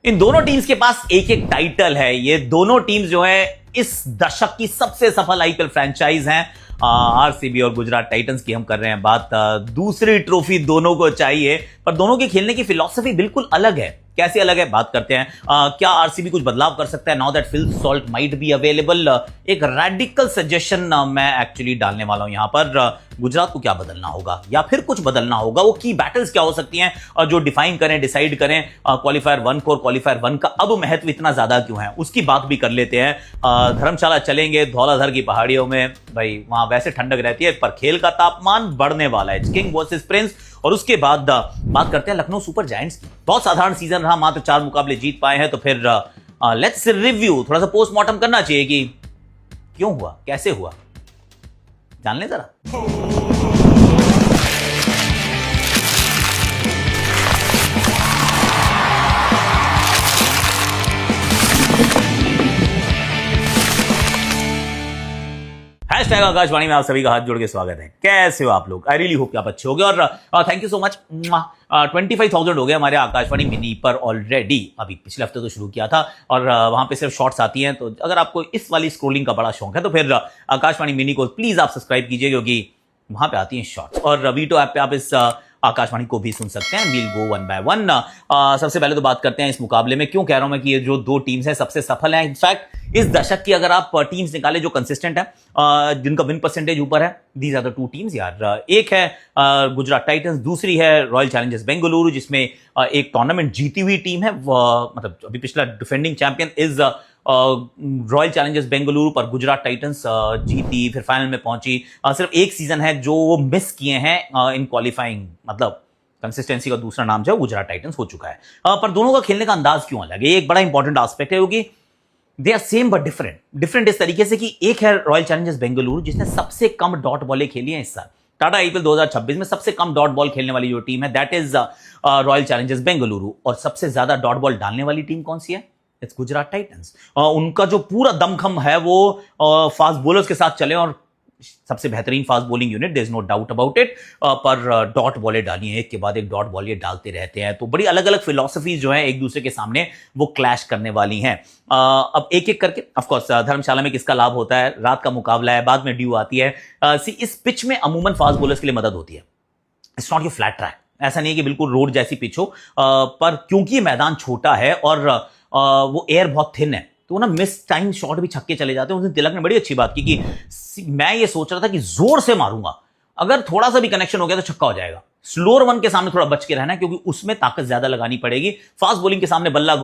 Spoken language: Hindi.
इन दोनों टीम्स के पास एक एक टाइटल है। ये दोनों टीम्स जो है इस दशक की सबसे सफल आईपीएल फ्रेंचाइज हैं। आरसीबी और गुजरात टाइटंस की हम कर रहे हैं बात। दूसरी ट्रॉफी दोनों को चाहिए, पर दोनों के खेलने की फिलॉसफी बिल्कुल अलग है। कैसे अलग है बात करते हैं। क्या आरसीबी कुछ बदलाव कर सकता है now that Phil Salt might be available? एक रेडिकल सजेशन मैं एक्चुअली डालने वाला हूं यहां पर। गुजरात को क्या बदलना होगा या फिर कुछ बदलना होगा? वो की बैटल्स क्या हो सकती हैं और जो डिफाइन करें, डिसाइड करें क्वालिफायर 1 को और क्वालिफायर 1 का अब महत्व इतना ज्यादा क्यों है, उसकी बात भी कर लेते हैं। धर्मशाला चलेंगे, धौलाधर की पहाड़ियों में। भाई वहां वैसे ठंडक रहती है, पर खेल का तापमान बढ़ने वाला है। King versus Prince. और उसके बाद बात करते हैं लखनऊ सुपर जायंट्स की। बहुत साधारण सीजन रहा, मात्र 4 मुकाबले जीत पाए हैं। तो फिर लेट्स रिव्यू, थोड़ा सा पोस्टमार्टम करना चाहिए कि क्यों हुआ, कैसे हुआ, जान लें जरा। हैशटैग आकाशवाणी में आप सभी का हाथ जोड़ के स्वागत है। कैसे हो आप लोग? आई रियली होप कि आप अच्छे हो गए और थैंक यू सो मच। 25,000 हो गए हमारे आकाशवाणी मिनी पर ऑलरेडी। अभी पिछले हफ्ते तो शुरू किया था और वहां पे सिर्फ शॉर्ट्स आती हैं। तो अगर आपको इस वाली स्क्रोलिंग का बड़ा शौक है तो फिर आकाशवाणी मिनी को प्लीज आप सब्सक्राइब कीजिए, क्योंकि वहां पे आती हैं शॉर्ट्स। और वीटो ऐप पे आप इस आकाशवाणी को भी सुन सकते हैं। We'll go one by one. सबसे पहले तो बात करते हैं इस मुकाबले में क्यों कह रहा हूं मैं कि ये जो दो टीम्स हैं सबसे सफल हैं। इनफैक्ट इस दशक की अगर आप टीम्स निकाले जो कंसिस्टेंट है, जिनका विन परसेंटेज ऊपर है, these are the two teams यार। एक है गुजरात टाइटंस, दूसरी है रॉयल चैलेंजर्स बेंगलुरु, जिसमें एक टूर्नामेंट जीती हुई टीम है। मतलब अभी पिछला defending champion is royal Challengers Bengaluru, पर गुजरात टाइटंस जीती, फिर फाइनल में पहुंची। सिर्फ एक सीजन है जो वो मिस किए हैं इन क्वालिफाइंग। मतलब कंसिस्टेंसी का दूसरा नाम जो है गुजरात टाइटंस हो चुका है। पर दोनों का खेलने का अंदाज क्यों अलग है, ये एक बड़ा इंपॉर्टेंट एस्पेक्ट है, क्योंकि they are same but different. Different इस तरीके से कि एक है रॉयल चैलेंजर्स बेंगलुरु, जिसने सबसे कम डॉट बॉलें खेली हैं इस साल। टाटा आईपीएल 2026 में सबसे कम डॉट बॉल खेलने वाली जो टीम है that is royal Challengers Bengaluru. और सबसे ज्यादा डॉट बॉल डालने वाली टीम कौन सी है? It's Gujarat Titans. उनका जो पूरा दमखम है वो फास्ट बॉलर्स के साथ चले, और सबसे बेहतरीन fast bowling unit, there is no doubt about it. पर डॉट बॉलें डाली हैं, एक के बाद एक डॉट बॉल ये डालते रहते हैं। तो बड़ी अलग अलग फिलॉसफीज जो है एक दूसरे के सामने वो क्लैश करने वाली हैं। अब एक एक करके ऑफ कोर्स धर्मशाला में किसका लाभ होता है, रात का मुकाबला है, बाद में ड्यू आती है। इस पिच में अमूमन फास्ट बॉलर्स के लिए मदद होती है। It's not your flat track, ऐसा नहीं है कि बिल्कुल रोड जैसी पिच हो, पर क्योंकि मैदान छोटा है और वो एयर बहुत थिन है, तो ना मिस टाइम शॉट भी छक्के चले जाते हैं। उस दिन तिलक ने बड़ी अच्छी बात की कि मैं ये सोच रहा था कि जोर से मारूंगा, अगर थोड़ा सा भी कनेक्शन हो गया तो छक्का हो जाएगा। स्लोअर वन के सामने थोड़ा बच के रहना है, क्योंकि उसमें ताकत ज्यादा लगानी पड़ेगी। फास्ट बॉलिंग के सामने बल्ला